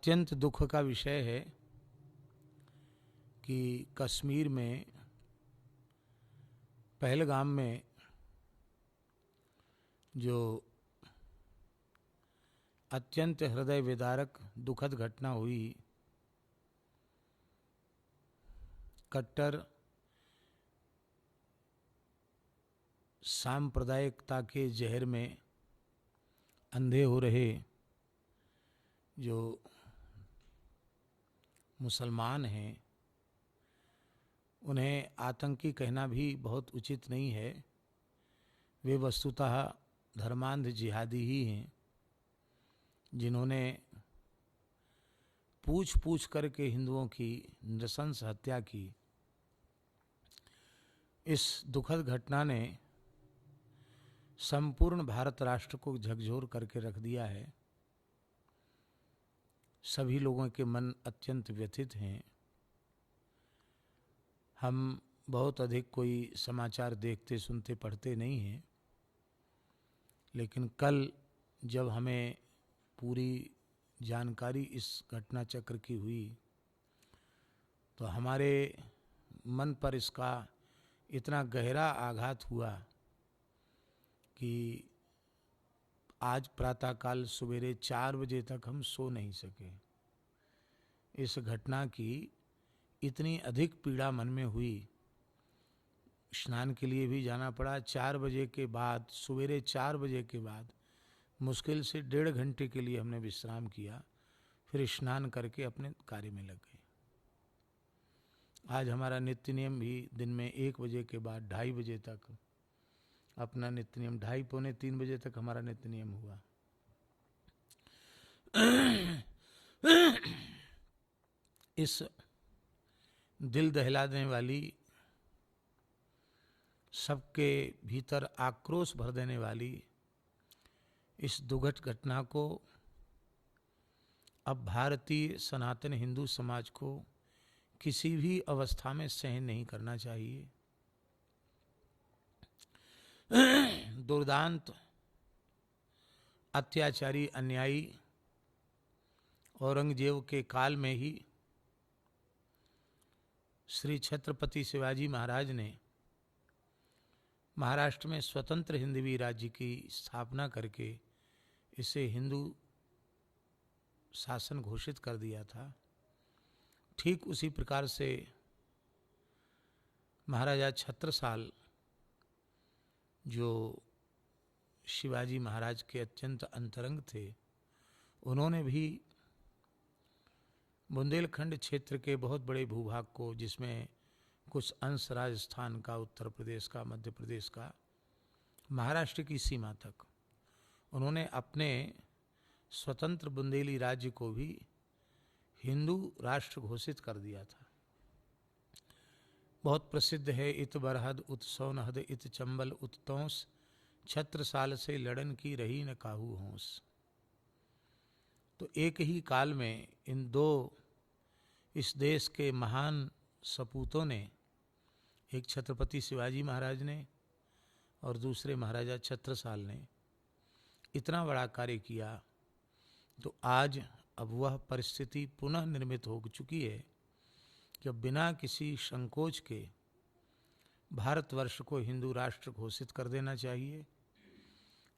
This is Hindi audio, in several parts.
अत्यंत दुख का विषय है कि कश्मीर में पहलगाम में जो अत्यंत हृदय विदारक दुखद घटना हुई, कट्टर सांप्रदायिकता के जहर में अंधे हो रहे जो मुसलमान हैं, उन्हें आतंकी कहना भी बहुत उचित नहीं है। वे वस्तुतः धर्मांध जिहादी ही हैं, जिन्होंने पूछ पूछ करके हिंदुओं की नृशंस हत्या की। इस दुखद घटना ने संपूर्ण भारत राष्ट्र को झकझोर करके रख दिया है। सभी लोगों के मन अत्यंत व्यथित हैं। हम बहुत अधिक कोई समाचार देखते सुनते पढ़ते नहीं हैं, लेकिन कल जब हमें पूरी जानकारी इस घटना चक्र की हुई तो हमारे मन पर इसका इतना गहरा आघात हुआ कि आज प्रातःकाल सवेरे 4 बजे तक हम सो नहीं सके। इस घटना की इतनी अधिक पीड़ा मन में हुई, स्नान के लिए भी जाना पड़ा। 4 बजे के बाद, सवेरे 4 बजे के बाद मुश्किल से 1.5 घंटे के लिए हमने विश्राम किया, फिर स्नान करके अपने कार्य में लग गए। आज हमारा नित्य नियम भी दिन में 1 बजे के बाद 2:30 बजे तक अपना नित्य नियम, 2:30 पौने 3 बजे तक हमारा नित्य नियम हुआ। इस दिल दहला देने वाली, सबके भीतर आक्रोश भर देने वाली इस दुखद घटना को अब भारतीय सनातन हिंदू समाज को किसी भी अवस्था में सहन नहीं करना चाहिए। दुर्दांत अत्याचारी अन्यायी औरंगजेब के काल में ही श्री छत्रपति शिवाजी महाराज ने महाराष्ट्र में स्वतंत्र हिंदवी राज्य की स्थापना करके इसे हिंदू शासन घोषित कर दिया था। ठीक उसी प्रकार से महाराजा छत्रसाल, जो शिवाजी महाराज के अत्यंत अंतरंग थे, उन्होंने भी बुंदेलखंड क्षेत्र के बहुत बड़े भूभाग को, जिसमें कुछ अंश राजस्थान का, उत्तर प्रदेश का, मध्य प्रदेश का, महाराष्ट्र की सीमा तक, उन्होंने अपने स्वतंत्र बुंदेली राज्य को भी हिंदू राष्ट्र घोषित कर दिया था। बहुत प्रसिद्ध है, इत बरहद उत सोनहद इत चंबल उत तोंस, छत्रसाल से लड़न की रही न काहू होंस। तो एक ही काल में इन दो इस देश के महान सपूतों ने, एक छत्रपति शिवाजी महाराज ने और दूसरे महाराजा छत्रसाल ने, इतना बड़ा कार्य किया। तो आज अब वह परिस्थिति पुनः निर्मित हो चुकी है कि अब बिना किसी संकोच के भारतवर्ष को हिंदू राष्ट्र घोषित कर देना चाहिए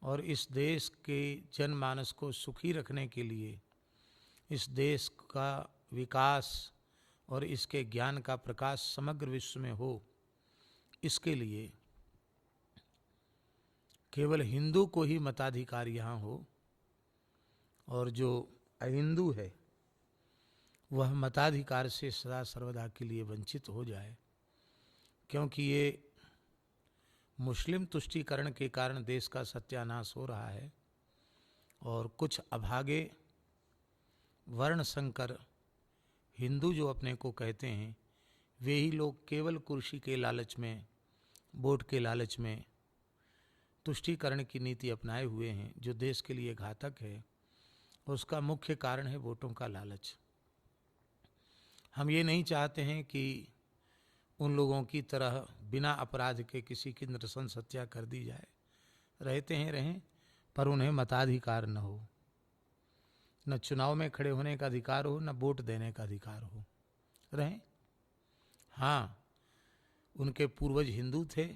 और इस देश के जनमानस को सुखी रखने के लिए, इस देश का विकास और इसके ज्ञान का प्रकाश समग्र विश्व में हो, इसके लिए केवल हिंदू को ही मताधिकार यहाँ हो और जो अहिंदू है वह मताधिकार से सदा सर्वदा के लिए वंचित हो जाए। क्योंकि ये मुस्लिम तुष्टीकरण के कारण देश का सत्यानाश हो रहा है और कुछ अभागे वर्ण संकर हिंदू जो अपने को कहते हैं, वे ही लोग केवल कुर्सी के लालच में, वोट के लालच में तुष्टीकरण की नीति अपनाए हुए हैं, जो देश के लिए घातक है। उसका मुख्य कारण है वोटों का लालच। हम ये नहीं चाहते हैं कि उन लोगों की तरह बिना अपराध के किसी की नृशंस हत्या कर दी जाए। रहते हैं रहें, पर उन्हें मताधिकार न हो। न चुनाव में खड़े होने का अधिकार हो, न वोट देने का अधिकार हो, रहें। हाँ, उनके पूर्वज हिंदू थे,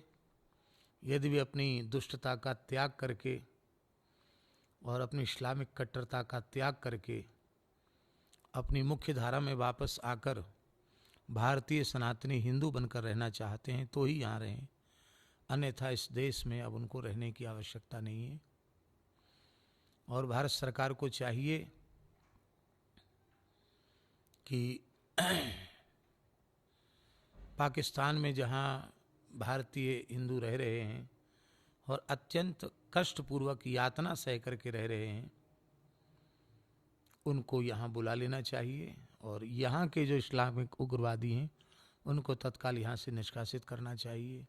यदि वे अपनी दुष्टता का त्याग करके और अपनी इस्लामिक कट्टरता का त्याग करके अपनी मुख्य धारा में वापस आकर भारतीय सनातनी हिंदू बनकर रहना चाहते हैं तो ही यहाँ रहें, अन्यथा इस देश में अब उनको रहने की आवश्यकता नहीं है। और भारत सरकार को चाहिए कि पाकिस्तान में जहाँ भारतीय हिंदू रह रहे हैं और अत्यंत कष्टपूर्वक यातना सह करके रह रहे हैं, उनको यहाँ बुला लेना चाहिए और यहाँ के जो इस्लामिक उग्रवादी हैं उनको तत्काल यहाँ से निष्कासित करना चाहिए।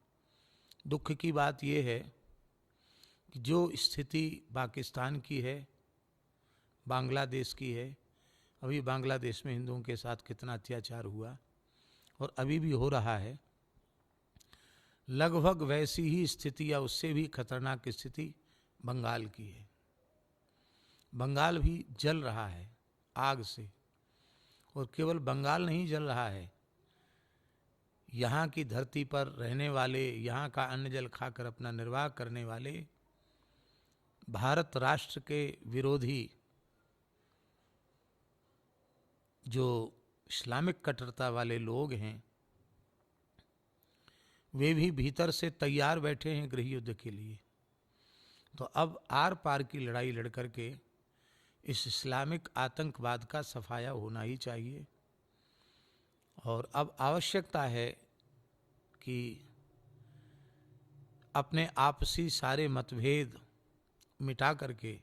दुख की बात यह है कि जो स्थिति पाकिस्तान की है, बांग्लादेश की है, अभी बांग्लादेश में हिंदुओं के साथ कितना अत्याचार हुआ और अभी भी हो रहा है, लगभग वैसी ही स्थिति या उससे भी खतरनाक स्थिति बंगाल की है। बंगाल भी जल रहा है आग से, और केवल बंगाल नहीं जल रहा है, यहाँ की धरती पर रहने वाले, यहाँ का अन्न जल खाकर अपना निर्वाह करने वाले भारत राष्ट्र के विरोधी जो इस्लामिक कट्टरता वाले लोग हैं, वे भी भीतर से तैयार बैठे हैं गृह युद्ध के लिए। तो अब आर पार की लड़ाई लड़ करके इस इस्लामिक आतंकवाद का सफाया होना ही चाहिए। और अब आवश्यकता है कि अपने आपसी सारे मतभेद मिटा करके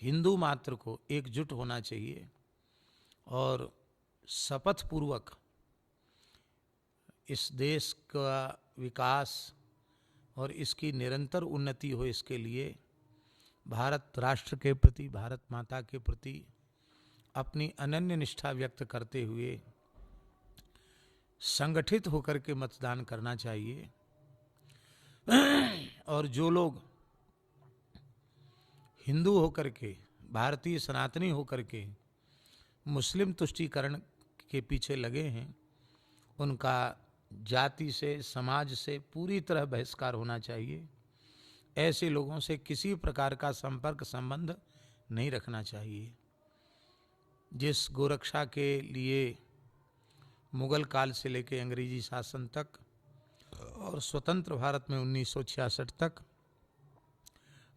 हिंदू मात्र को एकजुट होना चाहिए और शपथ पूर्वक इस देश का विकास और इसकी निरंतर उन्नति हो, इसके लिए भारत राष्ट्र के प्रति, भारत माता के प्रति अपनी अनन्य निष्ठा व्यक्त करते हुए संगठित होकर के मतदान करना चाहिए। और जो लोग हिंदू होकर के, भारतीय सनातनी होकर के मुस्लिम तुष्टीकरण के पीछे लगे हैं, उनका जाति से, समाज से पूरी तरह बहिष्कार होना चाहिए। ऐसे लोगों से किसी प्रकार का संपर्क संबंध नहीं रखना चाहिए। जिस गोरक्षा के लिए मुगल काल से लेकर अंग्रेजी शासन तक और स्वतंत्र भारत में 1966 तक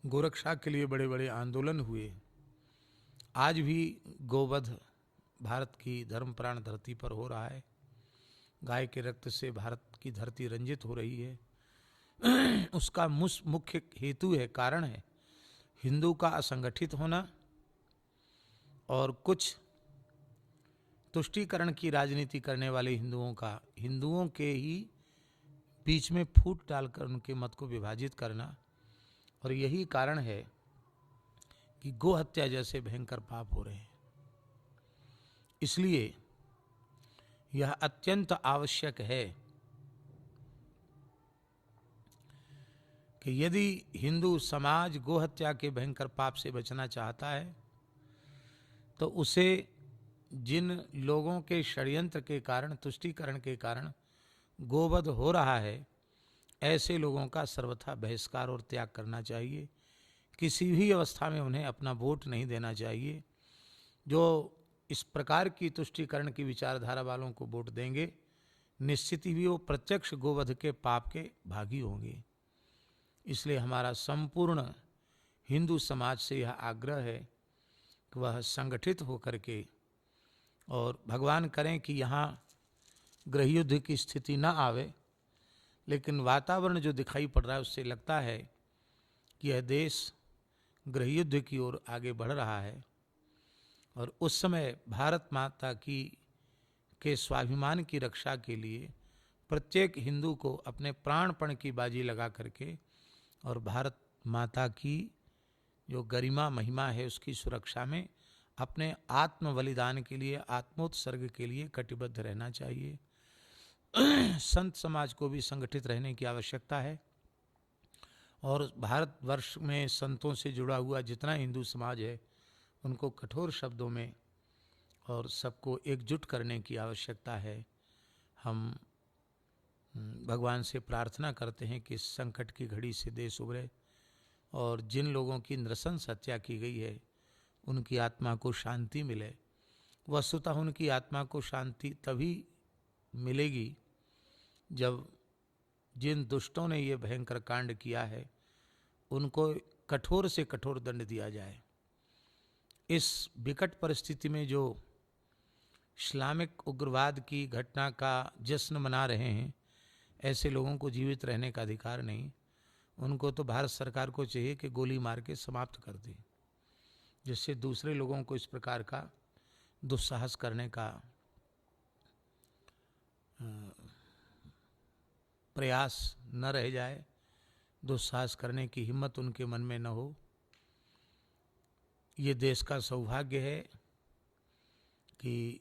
गोरक्षा के लिए बड़े बड़े आंदोलन हुए, आज भी गोवध भारत की धर्मप्राण धरती पर हो रहा है। गाय के रक्त से भारत की धरती रंजित हो रही है। उसका मुख्य हेतु है, कारण है हिंदू का असंगठित होना और कुछ तुष्टीकरण की राजनीति करने वाले हिंदुओं का हिंदुओं के ही बीच में फूट डालकर उनके मत को विभाजित करना। और यही कारण है कि गो हत्या जैसे भयंकर पाप हो रहे हैं। इसलिए यह अत्यंत आवश्यक है कि यदि हिंदू समाज गो हत्या के भयंकर पाप से बचना चाहता है तो उसे जिन लोगों के षड्यंत्र के कारण, तुष्टीकरण के कारण गोवध हो रहा है, ऐसे लोगों का सर्वथा बहिष्कार और त्याग करना चाहिए। किसी भी अवस्था में उन्हें अपना वोट नहीं देना चाहिए। जो इस प्रकार की तुष्टीकरण की विचारधारा वालों को वोट देंगे, निश्चित ही वो प्रत्यक्ष गोवध के पाप के भागी होंगे। इसलिए हमारा संपूर्ण हिंदू समाज से यह आग्रह है कि वह संगठित होकर के, और भगवान करें कि यहाँ गृहयुद्ध की स्थिति न आवे, लेकिन वातावरण जो दिखाई पड़ रहा है उससे लगता है कि यह देश गृहयुद्ध की ओर आगे बढ़ रहा है। और उस समय भारत माता की के स्वाभिमान की रक्षा के लिए प्रत्येक हिंदू को अपने प्राणपण की बाजी लगा करके और भारत माता की जो गरिमा महिमा है उसकी सुरक्षा में अपने आत्म बलिदान के लिए, आत्मोत्सर्ग के लिए कटिबद्ध रहना चाहिए। संत समाज को भी संगठित रहने की आवश्यकता है और भारतवर्ष में संतों से जुड़ा हुआ जितना हिंदू समाज है उनको कठोर शब्दों में और सबको एकजुट करने की आवश्यकता है। हम भगवान से प्रार्थना करते हैं कि इस संकट की घड़ी से देश उबरे और जिन लोगों की नृशंस हत्या की गई है उनकी आत्मा को शांति मिले। वस्तुतः उनकी आत्मा को शांति तभी मिलेगी जब जिन दुष्टों ने ये भयंकर कांड किया है उनको कठोर से कठोर दंड दिया जाए। इस विकट परिस्थिति में जो इस्लामिक उग्रवाद की घटना का जश्न मना रहे हैं, ऐसे लोगों को जीवित रहने का अधिकार नहीं। उनको तो भारत सरकार को चाहिए कि गोली मार के समाप्त कर दे, जिससे दूसरे लोगों को इस प्रकार का दुस्साहस करने का प्रयास न रह जाए, दुस्साहस करने की हिम्मत उनके मन में न हो। ये देश का सौभाग्य है कि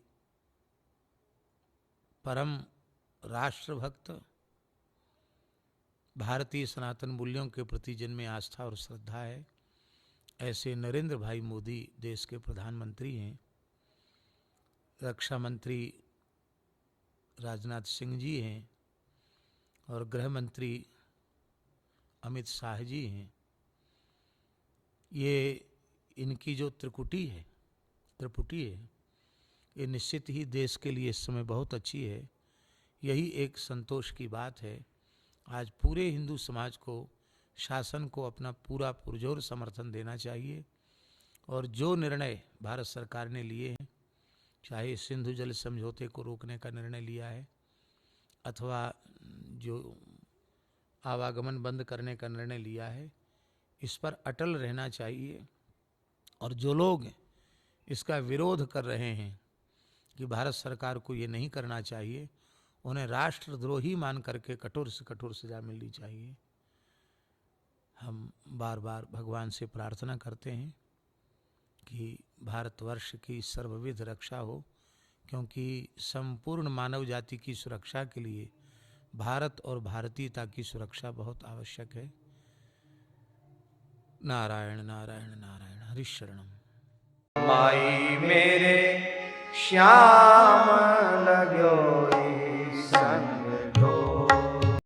परम राष्ट्रभक्त, भारतीय सनातन मूल्यों के प्रति जिनमें आस्था और श्रद्धा है, ऐसे नरेंद्र भाई मोदी देश के प्रधानमंत्री हैं। रक्षा मंत्री राजनाथ सिंह जी हैं और गृह मंत्री अमित शाह जी हैं। ये इनकी जो त्रिपुटी है, ये निश्चित ही देश के लिए इस समय बहुत अच्छी है। यही एक संतोष की बात है। आज पूरे हिंदू समाज को शासन को अपना पूरा पुरजोर समर्थन देना चाहिए और जो निर्णय भारत सरकार ने लिए हैं, चाहे सिंधु जल समझौते को रोकने का निर्णय लिया है अथवा जो आवागमन बंद करने का निर्णय लिया है, इस पर अटल रहना चाहिए। और जो लोग इसका विरोध कर रहे हैं कि भारत सरकार को ये नहीं करना चाहिए, उन्हें राष्ट्रद्रोही मान करके कठोर से कठोर सजा मिलनी चाहिए। हम बार बार भगवान से प्रार्थना करते हैं कि भारतवर्ष की सर्वविध रक्षा हो, क्योंकि संपूर्ण मानव जाति की सुरक्षा के लिए भारत और भारतीयता की सुरक्षा बहुत आवश्यक है। नारायण नारायण नारायण, हरि शरणम। माई मेरे श्याम लग्यो